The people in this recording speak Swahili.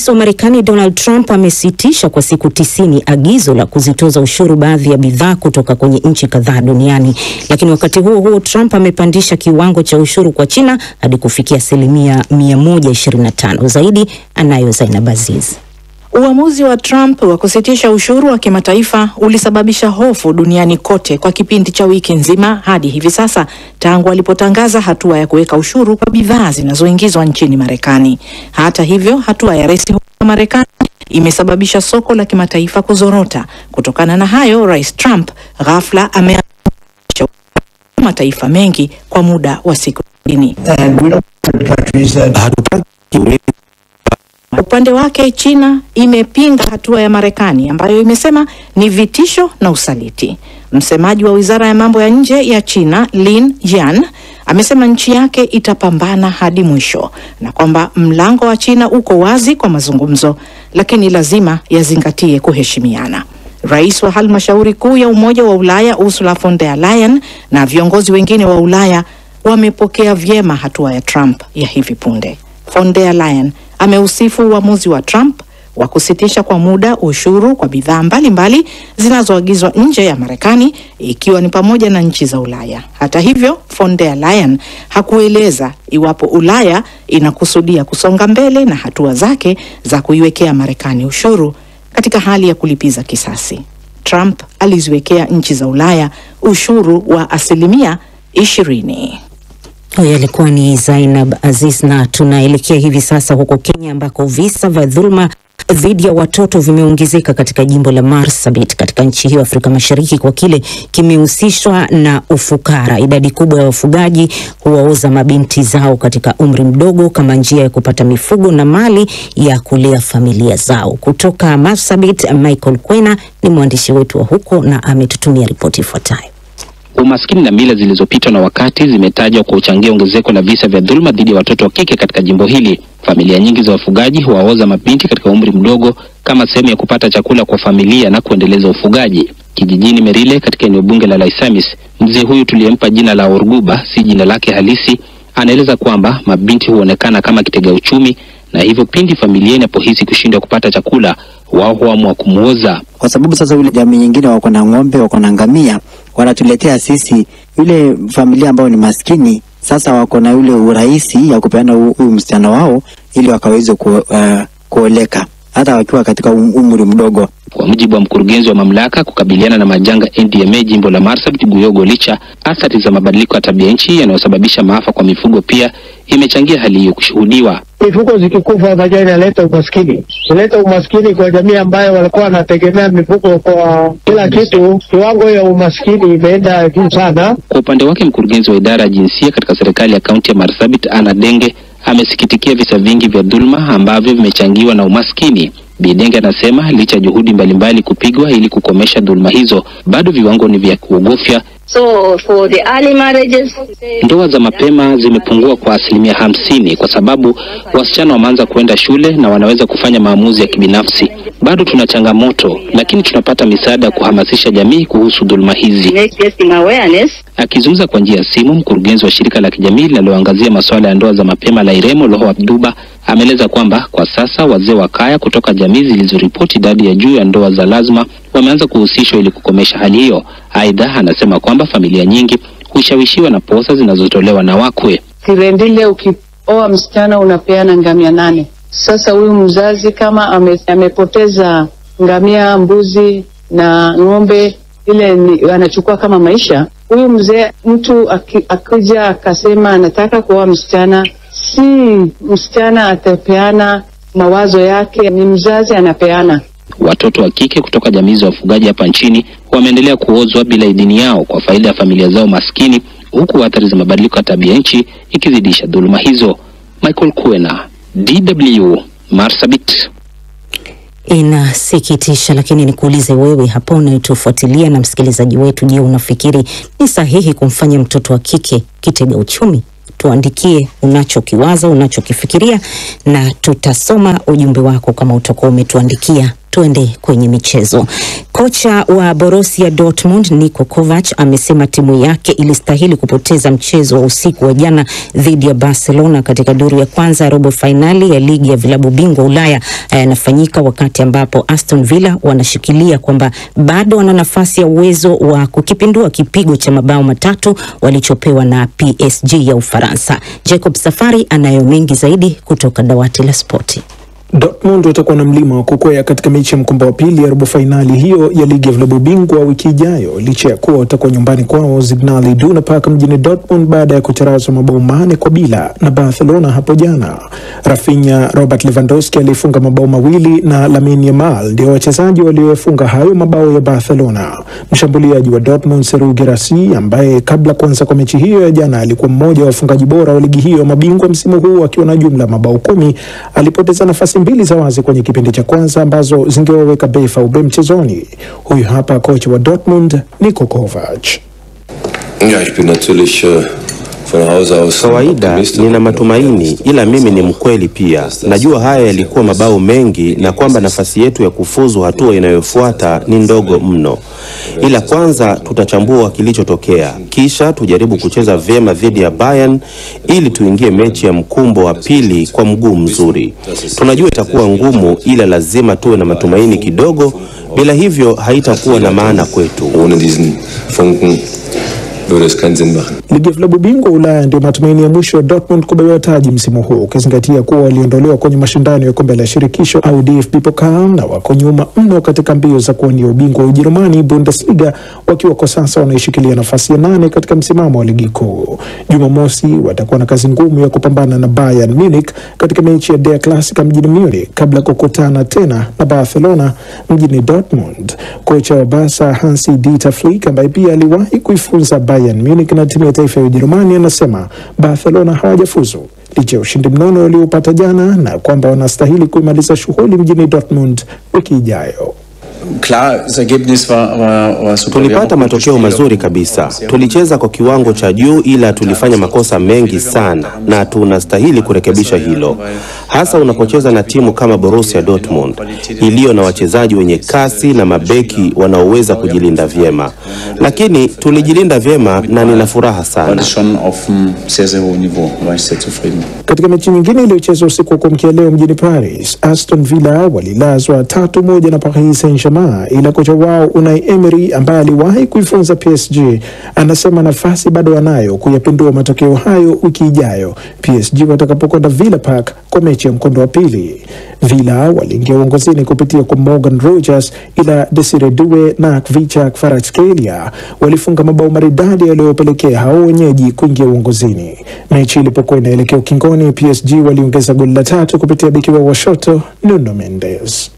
Rais wa Marekani Donald Trump amesitisha kwa siku 90 agizo la kuzitoza ushuru baadhi ya bidhaa kutoka kwenye nchi kadhaa duniani. Lakini wakati huo huo, Trump amepandisha kiwango cha ushuru kwa China hadi kufikia 125%. Zaidi anayo Zainab Aziz. Uamuzi wa Trump wa kusitisha ushuru wa kimataifa ulisababisha hofu duniani kote kwa kipindi cha wiki nzima hadi hivi sasa, tangu alipotangaza hatua ya kuweka ushuru kwa bidhaa zinazoingizwa nchini Marekani. Hata hivyo, hatua ya rais wa Marekani imesababisha soko la kimataifa kuzorota. Kutokana na hayo, Rais Trump ghafla ameacha mataifa mengi kwa muda wa siku 90. Upande wake, China imepinga hatua ya Marekani ambayo imesema ni vitisho na usaliti. Msemaji wa Wizara ya Mambo ya Nje ya China, Lin Jian, amesema nchi yake itapambana hadi mwisho na kwamba mlango wa China uko wazi kwa mazungumzo, lakini lazima yazingatie kuheshimiana. Rais wa Halmashauri Kuu ya Umoja wa Ulaya Ursula von der Leyen na viongozi wengine wa Ulaya wamepokea vyema hatua ya Trump ya hivi punde. Von der Leyen ameusifu uamuzi wa Trump wa kusitisha kwa muda ushuru kwa bidhaa mbalimbali zinazoagizwa nje ya Marekani, ikiwa ni pamoja na nchi za Ulaya. Hata hivyo, von der Leyen hakueleza iwapo Ulaya inakusudia kusonga mbele na hatua zake za kuiwekea Marekani ushuru katika hali ya kulipiza kisasi. Trump aliziwekea nchi za Ulaya ushuru wa 20%. Huyo alikuwa ni Zainab Aziz, na tunaelekea hivi sasa huko Kenya ambako visa vya dhulma dhidi ya watoto vimeongezeka katika jimbo la Marsabit katika nchi hiyo Afrika Mashariki kwa kile kimehusishwa na ufukara. Idadi kubwa ya wafugaji huwaoza mabinti zao katika umri mdogo kama njia ya kupata mifugo na mali ya kulea familia zao. Kutoka Marsabit, Michael Kwena ni mwandishi wetu wa huko na ametutumia ripoti ifuatayo. Umaskini na mila zilizopitwa na wakati zimetajwa kwa uchangia ongezeko la visa vya dhulma dhidi ya watoto wa kike katika jimbo hili. Familia nyingi za wafugaji huwaoza mabinti katika umri mdogo kama sehemu ya kupata chakula kwa familia na kuendeleza ufugaji. Kijijini Merile katika eneo bunge la Laisamis, mzee huyu tuliyempa jina la Orguba, si jina lake halisi, anaeleza kwamba mabinti huonekana kama kitega uchumi, na hivyo pindi familia inapohisi kushindwa kupata chakula, wao huamua kumuoza. Kwa sababu sasa ule jamii nyingine wako na ng'ombe, wako na ngamia, wanatuletea sisi yule familia ambao ni maskini, sasa wako na yule urahisi ya kupeana huyu msichana wao ili wakaweze kuoleka hata wakiwa katika umri mdogo. Kwa mujibu wa mkurugenzi wa mamlaka kukabiliana na majanga NDMA jimbo la Marsabit, Guyogo Licha, athari za mabadiliko ya tabia nchi yanayosababisha maafa kwa mifugo pia imechangia hali hiyo kushuhudiwa. Mifugo zikikufa unajua inaleta umaskini. Inaleta umaskini kwa jamii ambayo walikuwa wanategemea mifugo kwa kila kitu. Kiwango ya umaskini imeenda juu sana. Kwa upande wake, mkurugenzi wa idara ya jinsia katika serikali ya kaunti ya Marsabit, Ana Denge, amesikitikia visa vingi vya dhulma ambavyo vimechangiwa na umaskini. Bidenge anasema licha juhudi mbalimbali kupigwa ili kukomesha dhulma hizo, bado viwango ni vya kuogofya. So for the early marriages, ndoa za mapema zimepungua kwa 50% kwa sababu wasichana wameanza kuenda shule na wanaweza kufanya maamuzi ya kibinafsi. Bado tuna changamoto, lakini tunapata misaada ya kuhamasisha jamii kuhusu dhulma hizi. Akizungumza kwa njia ya simu, mkurugenzi wa shirika la kijamii linaloangazia masuala ya ndoa za mapema la Iremo, Loho Abduba, ameeleza kwamba kwa sasa wazee wa kaya kutoka jamii zilizoripoti idadi ya juu ya ndoa za lazima wameanza kuhusishwa ili kukomesha hali hiyo. Aidha, anasema kwamba familia nyingi hushawishiwa na posa zinazotolewa na wakwe. Kirendile ukioa msichana unapeana ngamia 8. Sasa huyu mzazi kama amepoteza ngamia, mbuzi na ng'ombe, ile anachukua kama maisha. Huyu mzee, mtu akija akasema anataka kuoa msichana, si msichana atapeana mawazo yake, ni mzazi anapeana. Watoto wa kike kutoka jamii za wafugaji hapa nchini wameendelea kuozwa bila idhini yao kwa faida ya familia zao maskini, huku athari za mabadiliko ya tabia nchi ikizidisha dhuluma hizo. Michael Kwena, DW, Marsabit. Inasikitisha, lakini nikuulize wewe hapo unayetufuatilia na msikilizaji wetu, je, unafikiri ni sahihi kumfanya mtoto wa kike kitega uchumi? Tuandikie unachokiwaza, unachokifikiria, na tutasoma ujumbe wako kama utakuwa umetuandikia. Tuende kwenye michezo. Kocha wa Borussia Dortmund Niko Kovac amesema timu yake ilistahili kupoteza mchezo wa usiku wa jana dhidi ya Barcelona katika duru ya kwanza robo finali ya ligi ya vilabu bingwa Ulaya. Yanafanyika wakati ambapo Aston Villa wanashikilia kwamba bado wana nafasi ya uwezo wa kukipindua kipigo cha mabao matatu walichopewa na PSG ya Ufaransa. Jacob Safari anayo mengi zaidi kutoka dawati la spoti. Dortmund watakuwa na mlima wa kukwea katika mechi ya mkombo wa pili ya robo finali hiyo ya ligi ya vilabu bingwa wiki ijayo, licha ya kuwa watakuwa nyumbani kwao Signal Iduna Park mjini Dortmund baada ya kucharazwa mabao 4-0 na Barcelona hapo jana. Rafinha, Robert Lewandowski alifunga mabao 2 na Lamine Yamal ndio wachezaji waliofunga hayo mabao ya Barcelona. Mshambuliaji wa Dortmund Serhou Guirassy, ambaye kabla kuanza kwa mechi hiyo ya jana alikuwa mmoja wa wafungaji bora wa ligi hiyo mabingwa msimu huu akiwa na jumla mabao 10, alipoteza nafasi 2 za wazi kwenye kipindi cha kwanza ambazo zingewaweka BVB mchezoni. Huyu hapa kocha wa Dortmund Niko Kovac. Ja, ich bin natürlich von Hause aus kawaida nina matumaini, ila mimi ni mkweli pia. Najua haya yalikuwa mabao mengi na kwamba nafasi yetu ya kufuzu hatua inayofuata ni ndogo mno. Ila kwanza tutachambua kilichotokea, kisha tujaribu kucheza vyema dhidi ya Bayern ili tuingie mechi ya mkumbo wa pili kwa mguu mzuri. Tunajua itakuwa ngumu, ila lazima tuwe na matumaini kidogo, bila hivyo haitakuwa na maana kwetu. Ohne diesen Funken würde es keinen Sinn machen. Ligi ya vilabu bingwa Ulaya ndio matumaini ya mwisho wa Dortmund kubeba taji msimu huu, ukizingatia kuwa waliondolewa kwenye mashindano ya kombe la shirikisho au DFB Pokal na wako nyuma mno katika mbio za kuwania ubingwa wa Ujerumani Bundesliga, wakiwa kwa sasa wanaishikilia nafasi ya 8 katika msimamo wa ligi kuu. Jumamosi watakuwa na kazi ngumu ya kupambana na Bayern Munich katika mechi ya Der Klassiker mjini Munich kabla kukutana tena na Barcelona mjini Dortmund. Kocha wa Barca Hansi Dieter Flick, ambaye pia aliwahi kuifunza Bayern Munich na timu ya taifa ya Ujerumani, anasema Barcelona hawajafuzu licha ya ushindi mnono waliopata jana na kwamba wanastahili kuimaliza shughuli mjini Dortmund wiki ijayo. Tulipata matokeo mazuri kabisa. Tulicheza kwa kiwango cha juu, ila tulifanya makosa mengi sana na tunastahili kurekebisha hilo. Hasa unapocheza na timu kama Borussia Dortmund iliyo na wachezaji wenye kasi na mabeki wanaoweza kujilinda vyema. Lakini tulijilinda vyema na nina furaha sana. Katika mechi nyingine iliyochezwa usiku wa kuamkia leo mjini Paris, Aston Villa walilazwa 3-1 na Paris Saint-Germain, ila kocha wao Unai Emery, ambaye aliwahi kuifunza PSG, anasema nafasi bado wanayo kuyapindua matokeo hayo wiki ijayo PSG watakapokwenda Villa Park kwa mechi ya mkondo wa pili. Villa waliingia uongozini kupitia kwa Morgan Rogers, ila Desire Doué na Khvicha Kvaratskhelia walifunga mabao maridadi yaliyopelekea hao wenyeji kuingia uongozini. Mechi ilipokuwa inaelekea ukingoni, PSG waliongeza goli la 3 kupitia beki wa Washoto Nuno Mendes.